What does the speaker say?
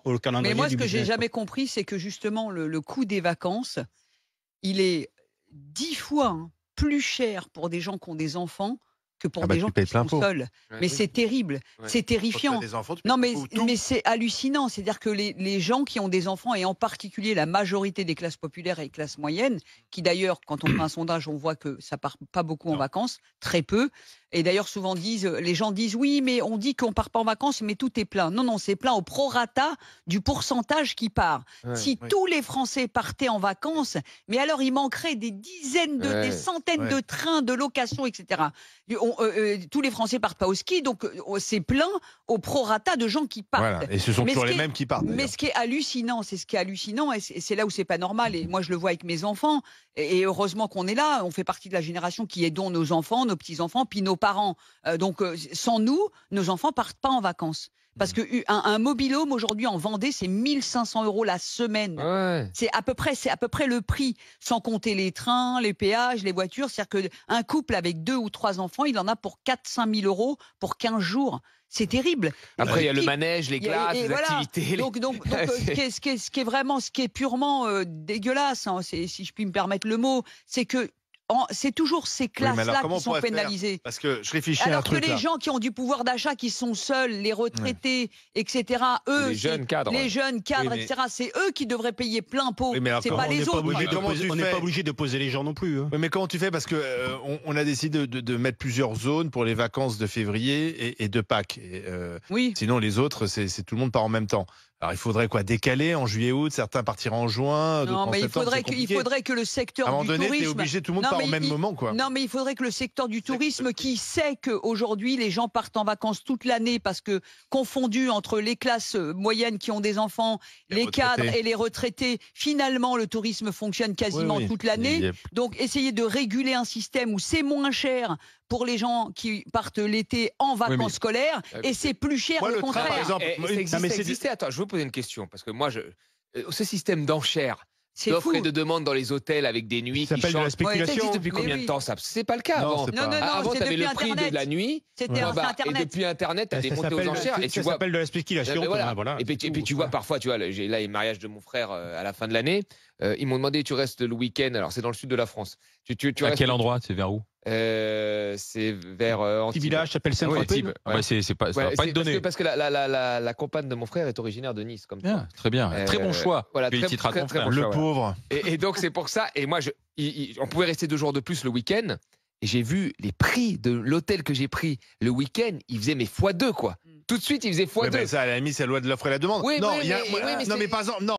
au calendrier Mais moi, du ce que j'ai business, quoi. jamais compris, c'est que justement, le coût des vacances, il est 10 fois, hein, plus cher pour des gens qui ont des enfants que Ah pour bah, des tu gens payes qui plein sont pot. seuls. Ouais, Mais oui. c'est terrible, Ouais. c'est Quand tu as terrifiant. des enfants, tu payes Non, tout. mais c'est hallucinant. C'est-à-dire que les gens qui ont des enfants, et en particulier la majorité des classes populaires et classes moyennes, qui d'ailleurs, quand on fait un sondage, on voit que ça part pas beaucoup en Non. vacances, très peu. Et d'ailleurs, souvent les gens disent oui, mais on dit qu'on part pas en vacances, mais tout est plein. Non, non, c'est plein au prorata du pourcentage qui part. Ouais. Si tous les Français partaient en vacances, mais alors il manquerait des dizaines, des Ouais. centaines de trains, de locations, etc. Tous les Français partent pas au ski, donc c'est plein au prorata de gens qui partent. Voilà. Et ce sont Mais toujours ce les qui est- mêmes qui partent. Mais d'ailleurs. ce qui est hallucinant, et c'est là où c'est pas normal. Et moi, je le vois avec mes enfants. Et heureusement qu'on est là. On fait partie de la génération qui aidons nos enfants, nos petits-enfants, puis nos parents. Sans nous, nos enfants partent pas en vacances. Parce que un mobil-home aujourd'hui en Vendée, c'est 1 500 € la semaine. Ouais. C'est à peu près le prix, sans compter les trains, les péages, les voitures. C'est-à-dire qu'un couple avec 2 ou 3 enfants, il en a pour 4 000 – 5 000 € pour 15 jours. C'est terrible. Après, il y a le Qui- manège, les il y a- glaces, et les voilà. activités. Ce qui est purement dégueulasse, hein, si je puis me permettre le mot, c'est que c'est toujours ces mais alors classes-là comment qui on sont pourrait faire pénalisées. Parce que je réfléchis à un Alors que truc les là. gens qui ont du pouvoir d'achat, qui sont seuls, les retraités, etc., eux, Les jeunes cadres. les jeunes cadres, Oui, mais- etc., c'est eux qui devraient payer plein pot. Oui, mais alors C'est comment pas on les n'est pas autres. obligé quoi. de- comment tu On n'est fais pas obligé de poser les gens non plus. Hein. Oui, mais comment tu fais? Parce que on a décidé de mettre plusieurs zones pour les vacances de février et de Pâques. Oui. Sinon, les autres, c'est tout le monde part en même temps. Alors, il faudrait quoi? Décaler en juillet-aut, certains partiront en juin, d'autres Non, en mais il septembre. faudrait, c'est il compliqué. faudrait que le À un secteur moment du donné, t'es tourisme. obligé, tout le monde Non, part mais au même moment, quoi. Non, mais il faudrait que le secteur du tourisme, qui sait qu'aujourd'hui les gens partent en vacances toute l'année parce que confondus entre les classes moyennes qui ont des enfants, les cadres retraités. et les retraités, finalement le tourisme fonctionne quasiment Oui. toute l'année. Il y a- Donc essayer de réguler un système où c'est moins cher pour les gens qui partent l'été en vacances mais- scolaires et c'est plus cher Moi, au le train, contraire. par exemple, Et moi, ça non, existe, mais ça c'est- existait. Attends, je veux poser une question. Parce que moi, ce système d'enchères, C'est d'offres fou. et de demandes dans les hôtels avec des nuits Ça qui s'appelle de la changent. Ça spéculation. existe depuis Mais combien oui. de temps ça? C'est pas le cas Non, avant. c'est Non, non, non, Avant, c'est tu avais depuis le prix Internet. de la nuit. C'était Ouais, c'est et Internet. depuis Internet, tu as des Ça montées aux enchères. Et tu vois, s'appelle de la spéculation. ben voilà. Voilà. Et puis tu vois, parfois, tu vois, j'ai là les mariages de mon frère à la fin de l'année. Ils m'ont demandé, tu restes le week-end. Alors, c'est dans le sud de la France. Tu À restes quel endroit? C'est vers où? C'est vers Petit Antibes. village s'appelle Ah oui, Saint-Tropez. Antibes. Ouais, c'est pas, ça Ouais, va pas c'est être donné. parce que la compagne de mon frère est originaire de Nice, comme toi. Bien, très bien. Très bon choix. Voilà, Félicite à ton frère. bon le choix, voilà. pauvre. Et donc c'est pour ça. Et moi, on pouvait rester 2 jours de plus le week-end. Et j'ai vu les prix de l'hôtel que j'ai pris le week-end. Ils faisaient mais x2 quoi. Tout de suite, ils faisaient x2. Ouais, mais ça, à la limite, c'est la loi de l'offre et la demande. Oui, non, oui, il y a- mais- oui, mais non, c'est- mais par exemple, non.